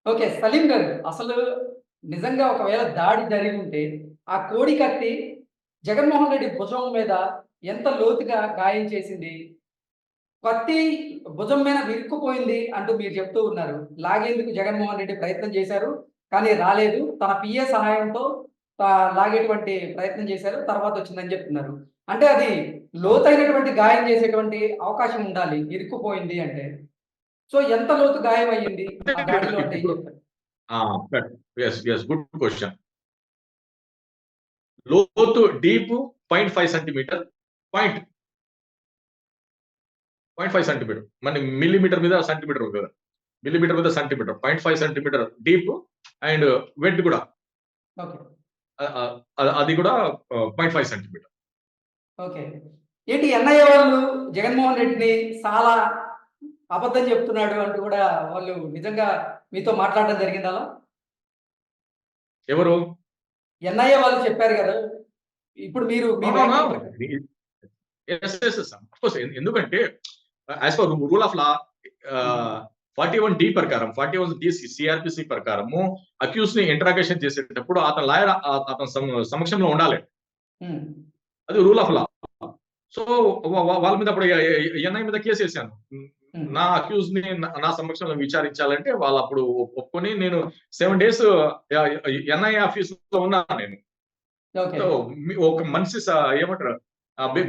Okay. Salim గారు, అసలు నిజంగా ఒకవేళ దాడి జరిగుంటే, ఆ కోడి కత్తి జగన్మోహన్ రెడ్డి భుజం మీద ఎంత లోతుగా గాయం చేసింది? కత్తి భుజం మీద ఇరుక్కుపోయింది అంటూ మీరు చెప్తూ ఉన్నారు. లాగేందుకు జగన్మోహన్ రెడ్డి ప్రయత్నం చేశారు. కానీ రాలేదు. తన పిఏ సహాయంతో లాగేటువంటి ప్రయత్నం చేశారు. తర్వాతొచ్చిందని చెప్తున్నారు. అంటే అది అవును. లోతైనటువంటి గాయం చేసేటువంటి అవకాశం ఉండాలి. ఇరుక్కుపోయింది అంటే. సో, ఎంత లోతు గాయమయ్యింది అంటే ఆ దాడిలో అంటే ఏం ఇప్పుడు చెప్తారు? ఆ! యెస్. యెస్. Good question. లోతు డీప్ 0.5 సెంటీమీటర్. Point 0.5 centimetre. మన మిల్లీమీటర్ మీద సెంటీమీటర్ ఉంది కదా! మిల్లీమీటర్ మీద centimetre. 0.5 centimetre deep and width కూడా ఓకే. అది కూడా 0.5 సెంటీమీటర్. ఓకే. ఏంటి ఎన్ఐఏ వాళ్ళు జగన్మోహన్ రెడ్డిని చాలా అబద్ధం చెప్తున్నాడు అంటూ కూడా వాళ్ళు నిజంగా మీతో మాట్లాడడం జరిగిందా అలా? ఎవరు? ఎన్ఐఏ వాళ్ళు చెప్పారు గదా! ఇప్పుడు మీరు మీ వ్యాఖ్యల అవునవును. ప్రకారం. యెస్. యెస్. యెస్. అఫ్‌కోర్స్ ఎందుకంటే as per rule of law hmm. 41 D ప్రకారం, 41 డి సిఆర్‌పిసి ప్రకారము అక్యూజ్డ్‌ని ఇంటరాగేషన్ చేసేటప్పుడు అతని లాయర్ అతని సమక్షంలో ఉండాలి. హ్మ్. అది రూల్ ఆఫ్ లా. సో వాళ్ళ మీద అప్పుడు ఎన్ఐ మీద కేసేసాను. హ్మ్. నా అక్యూజ్‌ని నా సమక్షంలో విచారించాలంటే వాళ్ళప్పుడు ఒప్పుకొని నేను 7 డేస్ ఎన్ఐ ఆఫీస్‌లో ఉన్నాను నేను. ఓకే. సో, ఒక మనిషి ఏమంటారు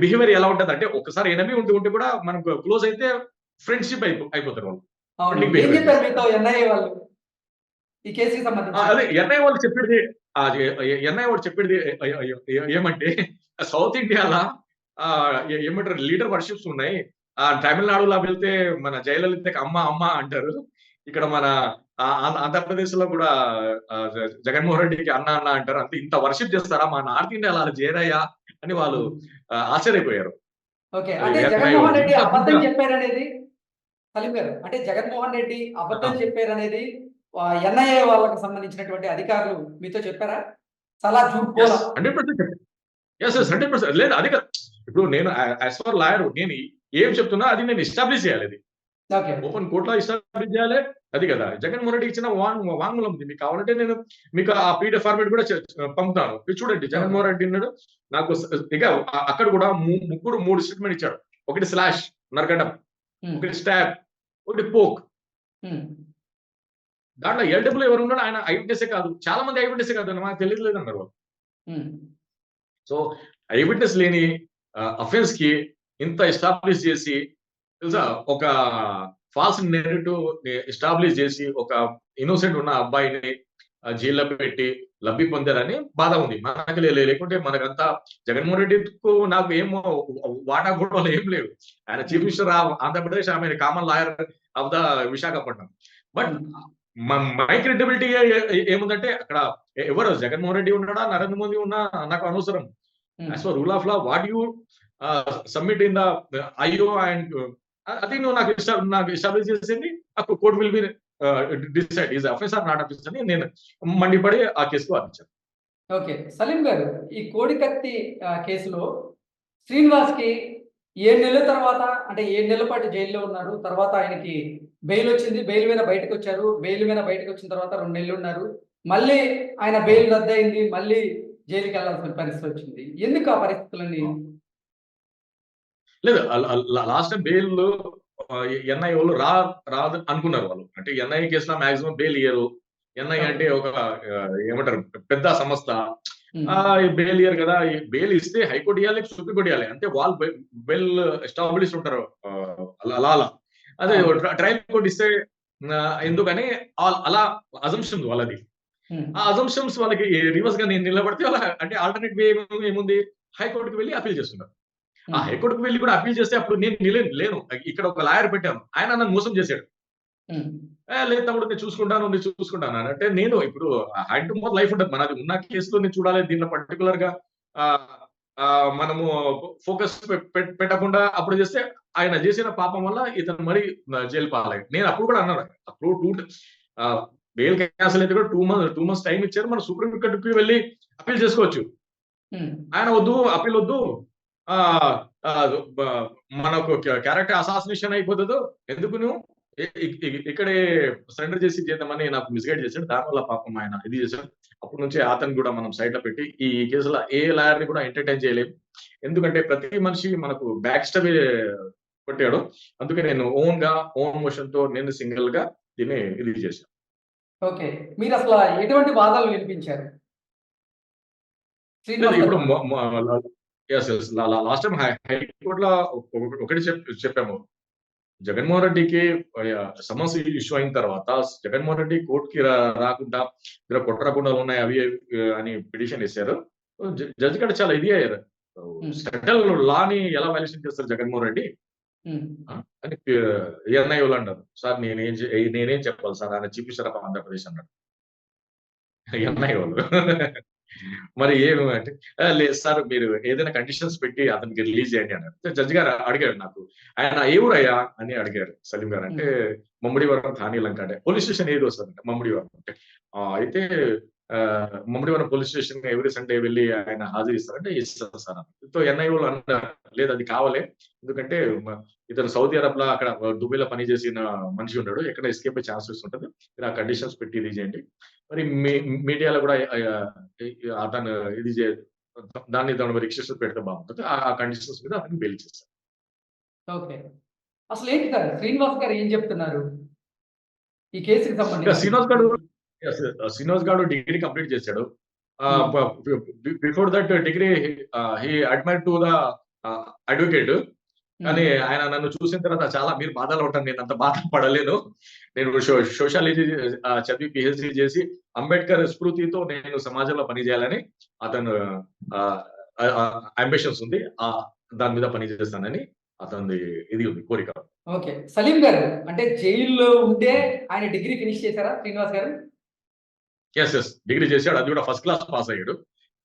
బిహేవియర్ ఎలా ఉంటదంటే ఒక్కసారి ఎనిమీ ఉంటూ ఉంటే కూడా మనకు క్లోజ్ అయితే ఫ్రెండ్‌షిప్ అయిపోతారు వాళ్ళు. అవును. ఫ్రెండ్లీ ఏం బిహేవియర్ చెప్పారు చేస్తారు. మీతో ఎన్ఐఏ వాళ్ళు ఈ కేస్‌కి సంబంధించి? అదే ఎన్ఐ వాళ్ళు చెప్పేది అది ఎన్ఐ వాడు చెప్పేది ఏమంటే సౌత్ ఇండియా‌ల ఏమంటారు లీడర్ వర్షిప్స్ ఉన్నాయి. తమిళనాడులో వెళ్తే మన జయలలితకి అమ్మ, అమ్మ అంటారు. ఇక్కడ మన ఆంధ్రప్రదేశ్‌లో కూడా జగన్మోహన్ రెడ్డికి అన్న, అన్న అంటారు. అంటే ఇంత వర్షిప్ చేస్తారా? మా నార్త్ ఇండియా‌లో అలా చేయరయ్యా అని వాళ్ళు హ్మ్. ఆశ్చర్యపోయారు. ఓకే. అంటే ఎన్ఐ జగన్మోహన్ వాళ్ళు. రెడ్డి ఇంత ఇంత అబద్ధం చెప్పారనేది సలీం గారు, అంటే జగన్మోహన్ రెడ్డి ఆ! అబద్ధం చెప్పారనేది ఎన్ఐఏ వాళ్ళకి సంబంధించినటువంటి అధికారులు మీతో చెప్పారా? సలా झूठ యెస్. बोला. 100% యెస్. యెస్. 100% లేదు అది కాదు. ఇప్పుడు నేను యాస్ పర్ లాయర్ నేను ఏం చెప్తున్నా అది నేను ఎస్టాబ్లిష్ చేయాలి అది. ఓకే. ఓపెన్ కోర్ట్‌లో ఎస్టాబ్లిష్ చేయాలి. అది కదా! జగన్‌మోహన్ రెడ్డి ఇచ్చిన వాంగ్మూలం ఉంది. మీకు కావాలంటే నేను మీకు ఆ పీడీఎఫ్ ఫార్మాట్ కూడా పంపుతాను. మీరు చూడండి. ఓకే. జగన్‌మోహన్ రెడ్డి అన్నాడు నాకు ఇక అక్కడ కూడా ముగ్గురు 3 స్టేట్‌మెంట్ ఇచ్చాడు. ఒకటి స్లాష్ నరకడం, హ్మ్. ఒకటి స్టాబ్, ఒకటి పోక్. హ్మ్. దాంట్లో ఎల్‌డబ్ల్యూ ఎవరు ఉన్నాడు ఆయన ఐ విట్నెసే కాదు. చాలా మంది ఐ విట్నెసే కాదు. నాకు తెలియట్లేదన్నారు వాళ్ళు. హ్మ్. సో, ఐ విట్‌నెస్ లేని అఫెన్స్‌కి ఇంత ఎస్టాబ్లిష్ చేసి తెలుసా? ఒక ఫాల్స్ నెరేటివ్ ఎస్టాబ్లిష్ చేసి ఒక ఇన్నోసెంట్ ఉన్న అబ్బాయిని జైల్‌లో పెట్టి లబ్ధి పొందారని బాధ ఉంది. మనకు లేకుంటే మనకంతా జగన్మోహన్ రెడ్డికు నాకు ఏమో వాటా గొడవలు ఏం లేవు. ఆయన చీఫ్ హ్మ్. మినిస్టర్ ఆఫ్ ఆంధ్రప్రదేశ్, ఆమె common lawyer of the Visakhapatnam. But హ్మ్. మై క్రెడిబిలిటీ ఏముందంటే అక్కడ ఎవరు జగన్మోహన్ రెడ్డి ఉన్నాడా? నరేంద్ర మోదీ ఉన్నా నాకు అనవసరం. Hmm. As per rule of law what you submit in the IO and అది నువ్వు నాకు ఎస్టాబ్లిష్ చేసింది. అప్పుడు court will be decide is offence or not offence అని నేను మండిపడి ఆ కేసుకు వాదించాను. ఓకే. సలీం గారు, ఈ కోడికత్తి కేసులో శ్రీనివాస్‌కి 7 నెలల తర్వాత అంటే 7 నెలల పాటు జైల్‌లో ఉన్నారు. తర్వాత ఆయనకి బెయిలొచ్చింది. బెయిల్ మీద బయటకొచ్చారు. బెయిల్ మీద బయటకొచ్చిన తర్వాత 2 నెలలున్నారు. మళ్ళీ ఆయన అవును. బెయిల్ రద్దయింది. మళ్ళీ జైలుకెళ్ళాల్సిన పరిస్థితొచ్చింది. ఎందుకు ఆ పరిస్థితులన్నీ? అవును. లేదు లాస్ట్ టైమ్ బెయిల్ ఎన్ఐ వాళ్ళు రాదు అనుకున్నారు వాళ్ళు. అంటే ఎన్ఐ కేసులో మాక్సిమం బెయిల్ ఇయ్యరు. NI okay. అంటే ఒక ఏమంటారు పెద్ద సంస్థ. హ్మ్. ఈ బెయిల్ ఇయ్యరు కదా! ఈ బెయిల్ ఇస్తే హైకోర్ట్ ఇయ్యాలి, సుప్రీం కోర్ట్ ఇయ్యాలి. అంటే వాళ్ళు వెల్ ఎస్టాబ్లిష్ ఉంటారు. అలా. అదే అవును. ట్రయల్ కోర్ట్ ఇస్తే ఎందుకని అలా అజంప్షన్ వాళ్ళది. హ్మ్. ఆ అజంప్షన్స్ వాళ్ళకి రివర్స్‌గా నేను నిలబడితే వాళ్ళ అంటే ఆల్టర్‌నేట్ వే ఏముంది? హైకోర్ట్‌కి వెళ్లి అప్పీల్ చేస్తున్నారు. ఆ హ్మ్. హైకోర్ట్‌కి వెళ్లి కూడా అప్పీల్ చేస్తే అప్పుడు నేను లేను. ఇక్కడ ఒక లాయర్ పెట్టాను. ఆయన నన్ను మోసం చేసాడు. హ్మ్. లేదు తమ్ముడు నేను చూసుకుంటాను అని. అంటే నేను ఇప్పుడు హ్యాండ్ టు మౌత్ లైఫ్ ఉంటది. మనది ఉన్న కేసులో నేను చూడాలి. దీంట్లో పర్టిక్యులర్‌గా ఆహ్, మనము ఫోకస్ పెట్టకుండా అప్పుడు చేస్తే ఆయన చేసిన పాపం వల్ల ఇతను మరి జైలు పాలయ్యాడు. నేను అప్పుడు కూడా అన్నాను. అప్పుడు ఆహ్, బెయిల్ క్యాన్సెల్ అయితే కూడా 2 మంత్స్ టైమ్ ఇచ్చారు. మనం సుప్రీం కోర్ట్‌కి వెళ్లి అప్పీల్ చేసుకోవచ్చు. హ్మ్. ఆయన వద్దు, అప్పీల్ వద్దు. ఆహ్, ఆహ్, బ మనకు క్యారెక్టర్ అసాసినేషన్ అయిపోతదో ఎందుకు నువ్వు? ఇక్కడే సరెండర్ చేసి చేద్దామని నాకు మిస్‌గైడ్ చేసాడు. దానివల్ల పాపం ఆయన ఇది చేసాడు. అప్పటి నుంచి అతన్ని కూడా మనం సైడ్‌లో పెట్టి ఈ కేసులో ఏ లాయర్‌ని కూడా ఎంటర్‌టైన్ చేయలేము. ఎందుకంటే ప్రతి మనిషి మనకు బ్యాక్ స్టెపే కొట్టాడు. అందుకే నేను ఓన్ మోషన్‌తో నేను సింగిల్‌గా దీన్ని ఇది చేశాను. ఓకే. మీరసల ఎటువంటి వాదనలు వినిపించారు? లేదు శ్రీనివాస్ గారి ఇప్పుడు తరపున. మొ మొ ల యెస్. యెస్. లాస్ట్ టైమ్ హైకోర్ట్‌లో ఒకటి చెప్పాము. జగన్మోహన్ రెడ్డికి సమన్స్ ఇష్యూ అయిన తర్వాత జగన్మోహన్ రెడ్డి కోర్టుకి రాకుండా ఇక్కడ కుట్రకుండాలు ఉన్నాయి అవి అని పిటిషన్ వేశారు. జడ్జి కూడా చాలా ఇది అయ్యారు. హ్మ్. సెంట్రల్ లాని ఎలా వైలేషన్ చేస్తారు జగన్మోహన్ రెడ్డి హ్మ్. అని ఎన్ఐ వాళ్ళు అన్నారు. సార్ నేనేం చెప్పాలి సార్ ఆయన చీఫ్ మినిస్టర్ ఆఫ్ ఆంధ్రప్రదేశ్ అన్నాడు. హ్మ్. ఎన్ఐ వాళ్ళు. మరి ఏమి అంటే, లేదు సార్ మీరు ఏదైనా కండిషన్స్ పెట్టి అతనికి రిలీజ్ చేయండి అన్నారు. జడ్జి గారు అడిగారు నాకు. ఆయన ఏ ఊరయ్యా అని అడిగారు సలీం గారు. అంటే హ్మ్. మమ్మడివరం థానీ లంక అంటే పోలీస్ స్టేషన్ ఏది వస్తుందంటే మమ్మడివరం అంటే అయితే మమ్మడివరం పోలీస్ స్టేషన్ ఎవ్రీ సండే వెళ్ళి ఆయన హాజరిస్తారంటే ఇస్తారు సార్ అని. సో ఎన్ఐ వాళ్ళు అన్నారు లేదు అది కావాలి. ఎందుకంటే ఇతను సౌదీ అరబ్ లో అక్కడ దుబాయ్ లో పని చేసిన మనిషి ఉన్నాడు. ఎక్కడ ఎస్కేప్ అయ్యే ఛాన్సెస్ ఉంటుంది. మీరు ఆ కండిషన్స్ పెట్టి రిలీజ్ చేయండి. మరి మీడియాలో కూడా అతను ఇది దాని రిస్ట్రిక్షన్స్ పెడితే బాగుంటది. ఆ కండిషన్స్ మీద అతనికి బెయిల్ చేశారు. ఓకే. అసలేంటి సార్ శ్రీనివాస్ గారు ఏం చెప్తున్నారు? ఈ కేసుకి ఇంకా సంబంధించి? శ్రీనివాస్ గాడు డిగ్రీ కంప్లీట్ చేశాడు. హ్మ్. Before that degree he admire to the advocate. హ్మ్. కానీ ఆయన నన్ను చూసిన తర్వాత చాలా మీరు బాధలో ఉంటాను. నేను అంత బాధ పడలేను. నేను సోషాలజీ చదివి పీహెచ్డీ చేసి అంబేద్కర్ స్ఫూర్తితో నేను సమాజంలో పనిచేయాలని అతను అంబిషన్స్ ఉంది. దాని మీద పని చేస్తానని అతనిది ఇది ఉంది కోరిక. ఓకే. సలీం గారు అంటే జైల్‌లో ఉండే ఆయన డిగ్రీ ఫినిష్ చేసారా శ్రీనివాస్ గారు? యెస్. డిగ్రీ చేశాడు. అది కూడా ఫస్ట్ క్లాస్ పాస్ అయ్యాడు.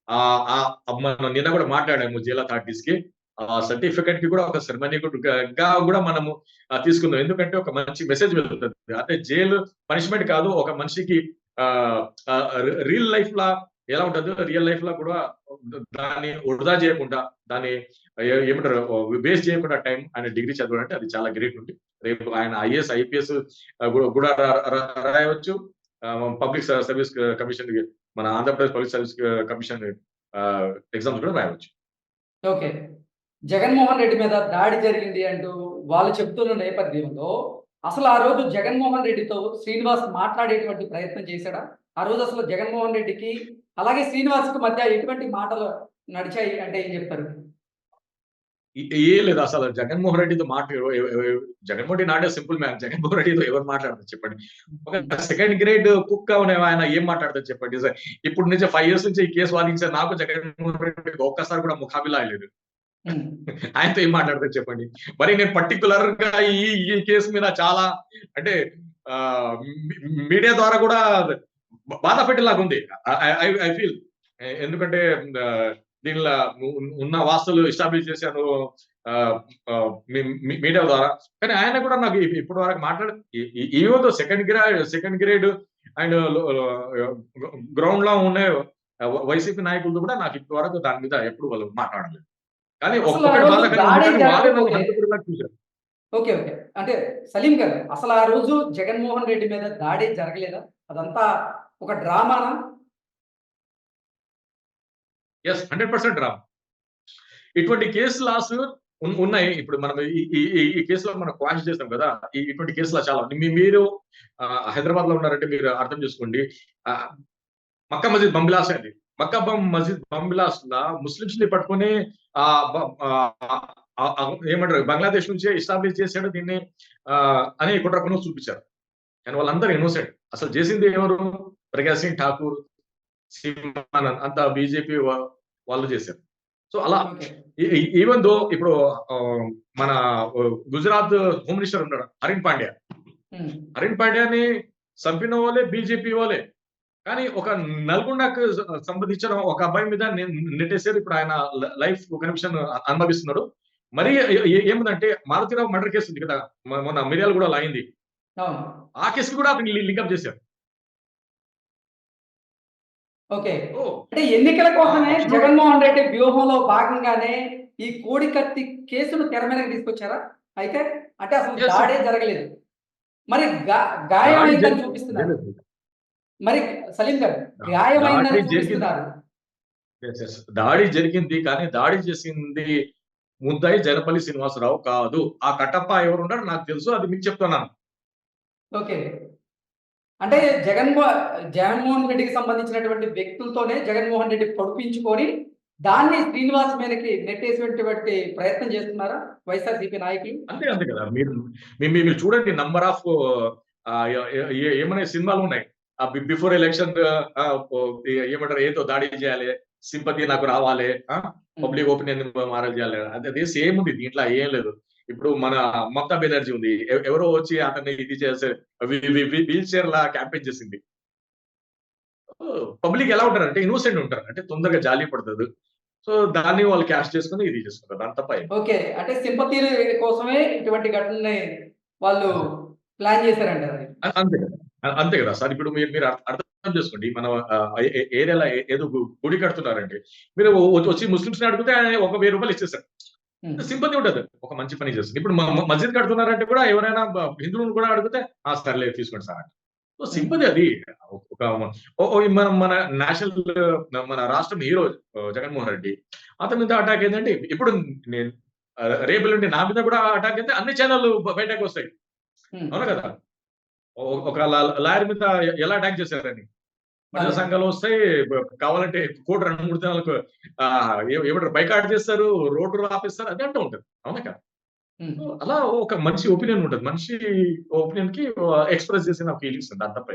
ఆహ్, మనం నిన్న కూడా మాట్లాడాము జిల్లా థార్టీస్‌కి. ఆ సర్టిఫికేట్ కి కూడా ఒక సెరమనీ కూడా మనము తీసుకుందాం. ఎందుకంటే ఒక మంచి మెసేజ్ వెళ్తుంది. అంటే జైలు పనిష్మెంట్ కాదు. ఒక మనిషికి ఆహ్, ఆహ్, రియల్ లైఫ్‌లా ఎలా ఉంటదో రియల్ లైఫ్‌లో కూడా దాన్ని వృధా చేయకుండా దాన్ని ఏమంటారు వేస్ట్ చేయకుండా టైం ఆయన డిగ్రీ చదవడం అంటే అది చాలా గ్రేట్ ఉంది. రేపు ఆయన ఐఏఎస్, ఐపీఎస్ కూడా రాయవచ్చు. పబ్లిక్ సర్వీస్ కమిషన్ మన Andhra Pradesh public service commission exams కూడా రాయవచ్చు. ఓకే. జగన్మోహన్ రెడ్డి మీద దాడి జరిగింది అంటూ వాళ్ళు చెప్తున్న నేపథ్యంలో, అసలు ఆ రోజు జగన్మోహన్ రెడ్డితో శ్రీనివాస్ మాట్లాడేటువంటి ప్రయత్నం చేశాడా? ఆ రోజు అసలు జగన్మోహన్ రెడ్డికి, అలాగే శ్రీనివాస్‌కి మధ్య ఎటువంటి మాటలు నడిచాయి అంటే ఏం చెప్తారు? ఏం లేదు అసలు జగన్మోహన్ రెడ్డితో మాట Jaganmohan Reddy not a simple man. Jaganmohan రెడ్డితో ఎవరు మాట్లాడతారు చెప్పండి. ఒక హ్మ్. సెకండ్ గ్రేడ్ కుక్ అనే ఆయన ఏం మాట్లాడతారు చెప్పండి. ఇప్పుడు నుంచి 5 ఇయర్స్ నుంచి ఈ కేసు వాదించారు. నాకు జగన్మోహన్ రెడ్డికి ఒక్కసారి కూడా ముఖాబిలా లేదు. హ్మ్. ఆయనతో ఏం మాట్లాడతారు చెప్పండి. మరి నేను పర్టిక్యులర్ గా ఈ కేసు మీద చాలా అంటే మీడియా ద్వారా కూడా బాధ పెట్టేలాగా ఉంది. ఐ ఫీల్ ఎందుకంటే దీనిలో ఉన్న వాస్తవాలు ఎస్టాబ్లిష్ చేశాను మీడియా ద్వారా. కానీ ఆయన కూడా నాకు ఇప్పటి వరకు మాట్లాడు even second grade and ground లో ఉన్న వైసీపీ నాయకులతో కూడా నాకు ఇప్పటి వరకు దాని మీద ఎప్పుడు వాళ్ళు మాట్లాడలేదు. కానీ అసలు ఆ ఒక్కటి రోజు బాధాకరంగా ఉంది దాడే కానీ వాళ్ళే నన్ను జరగకపోతే హంతకుడిగా చూసారు. ఓకే. ఓకే. అంటే సలీం గారు అసలు ఆ రోజు జగన్మోహన్ రెడ్డి మీద దాడే జరగలేదా? అదంతా ఒక డ్రామానా? యెస్. 100% రా. ఇటువంటి కేసు లాస్ ఉన్నాయి. ఇప్పుడు మనం ఈ కేసులో మనం క్వాష్ చేసాం కదా! ఇటువంటి కేసులు చాలా మీరు హైదరాబాద్ లో ఉన్నారంటే మీరు అర్థం చేసుకోండి. ఆహ్, మక్కా మసీద్ బంబిలాస్ అది. మసీద్ బంబిలాస్‌లా ముస్లిమ్స్‌ని పట్టుకొని ఆహ్, బ ఆహ్, ఏమంటారు బంగ్లాదేశ్ నుంచే ఎస్టాబ్లిష్ చేసాడు దీన్ని అని కుట్ర చూపించారు. కానీ వాళ్ళందరూ ఇన్నోసెంట్. అసలు చేసింది ఎవరు? ప్రజ్ఞా సింగ్ ఠాకూర్, సీమానన్ అంతా బీజేపీ వాళ్ళు చేశారు. సో అలా ఓకే. ఈవెన్ దో ఇప్పుడు మన గుజరాత్ హోమ్ మినిస్టర్ ఉన్నాడు హరిన్ పాండ్యా. హ్మ్. హరిన్ పాండ్యాని చంపిన వాళ్ళే బీజేపీ వాళ్ళే. కానీ ఒక నల్గొండకు సంబంధించిన ఒక అబ్బాయి మీద నెట్టేసారు. ఇప్పుడు ఆయన లైఫ్ ఒక నిమిషం అనుభవిస్తున్నాడు. మరి ఏముందంటే మారుతిరావు మర్డర్ కేసు ఉంది కదా! మొన్న మిర్యాలగూడలో అయింది. అవును. ఆ కేసుకి కూడా అతన్ని లింకప్ చేశారు. ఓకే. ఓహ్! అంటే ఎన్నికల కోసమే అబ్సల్యూట్ జగన్మోహన్ రెడ్డి వ్యూహంలో భాగంగానే ఈ కోడికత్తి కేసును తెర మీదకి తీసుకొచ్చారా? అయితే అంటే అసలు యెస్. దాడే జరగలేదు. మరి దాడి గాయమైందని జరిగింది. చూపిస్తున్నారు. మరి సలీం గారు దాడి గాయమైందని జరిగింది. చూపిస్తున్నారు. దాడి జరిగింది. కానీ దాడి చేసింది ముద్దాయి జనపల్లి శ్రీనివాసరావు కాదు. ఆ కట్టప్ప ఎవరున్నారో నాకు తెలుసు. అది మీకు చెప్తున్నాను. ఓకే. అంటే జగన్మోహన్ రెడ్డికి సంబంధించినటువంటి వ్యక్తులతోనే జగన్మోహన్ రెడ్డి పొడిపించుకొని, దాన్ని శ్రీనివాస్ మీదకి నెట్టేసేటువంటి ప్రయత్నం చేస్తున్నారా వైఎస్ఆర్‌సీపీ నాయకులు? అంతే అంతే కదా! మీరు మీరు చూడండి నంబర్ ఆఫ్ ఏమనే సినిమాలున్నాయి. బిఫోర్ ఎలక్షన్ ఏమంటారు ఏదో దాడి చేయాలి. సింపతి నాకు రావాలి. పబ్లిక్ ఒపీనియన్ మారల్ చేయాలి. అదే సేమ్ ఉంది. దీంట్లో ఏం లేదు. ఇప్పుడు మన మమతా బెనర్జీ ఉంది. ఎవరో వచ్చి అతన్ని ఇది చేసే వీల్ చైర్‌లా క్యాంపెయిన్ చేసింది. పబ్లిక్ ఎలా ఉంటారంటే ఇన్నోసెంట్ ఉంటారు. అంటే తొందరగా జాలి పడతది. సో దాన్ని వాళ్ళు క్యాష్ చేసుకొని ఇది చేసుకుంటారు. దాని తప్ప ఏం ఓకే. అంటే సింపతీ కోసమే ఇటువంటి ఘటనని వాళ్ళు లేదు. ప్లాన్ చేశారంటారు. అంతే కదా! అంతే కదా! సార్ ఇప్పుడు మీరు అర్థం చేసుకోండి. మన ఏరియాలో ఏదో గుడి కడుతున్నారండి. మీరు వచ్చి ముస్లిమ్స్‌ని అడిగితే ఆయన ఒక రూ. 1000 ఇచ్చేసారు. హ్మ్. సింపతి ఉంటది. ఒక మంచి పని చేస్తుంది. ఇప్పుడు మస్జిద్ కడుతున్నారంటే కూడా ఎవరైనా హిందువులను కూడా అడిగితే సర్లే తీసుకోండి సార్ అంటారు. సో హ్మ్. సింపతి అది. ఒక మన నేషనల్ మన రాష్ట్రం హీరో జగన్మోహన్ రెడ్డి. అతని మీద అటాక్ ఏందంటే ఇప్పుడు నేను రేపెల్లుండి నా మీద కూడా అటాక్ అయితే అన్ని ఛానెల్‌లు బయటకొస్తాయి. హ్మ్. అవునా కదా! ఒక లాయర్ మీద ఎలా అటాక్ చేశారని. ప్రజా అదే. సంఘాలు వస్తాయి. కావాలంటే కోర్ట్ 2, 3 దినాలకు ఏమంటారు బైకాట్ చేస్తారు. రోడ్డు ఆపేస్తారు. అది అంటూ ఉంటది. అవునా కదా! హ్మ్. సో అలా ఒక మనిషి ఒపీనియన్ ఉంటది. మనిషి ఒపీనియన్‌కి ఎక్స్‌ప్రెస్ చేసిన ఫీలింగ్స్ దాని తప్ప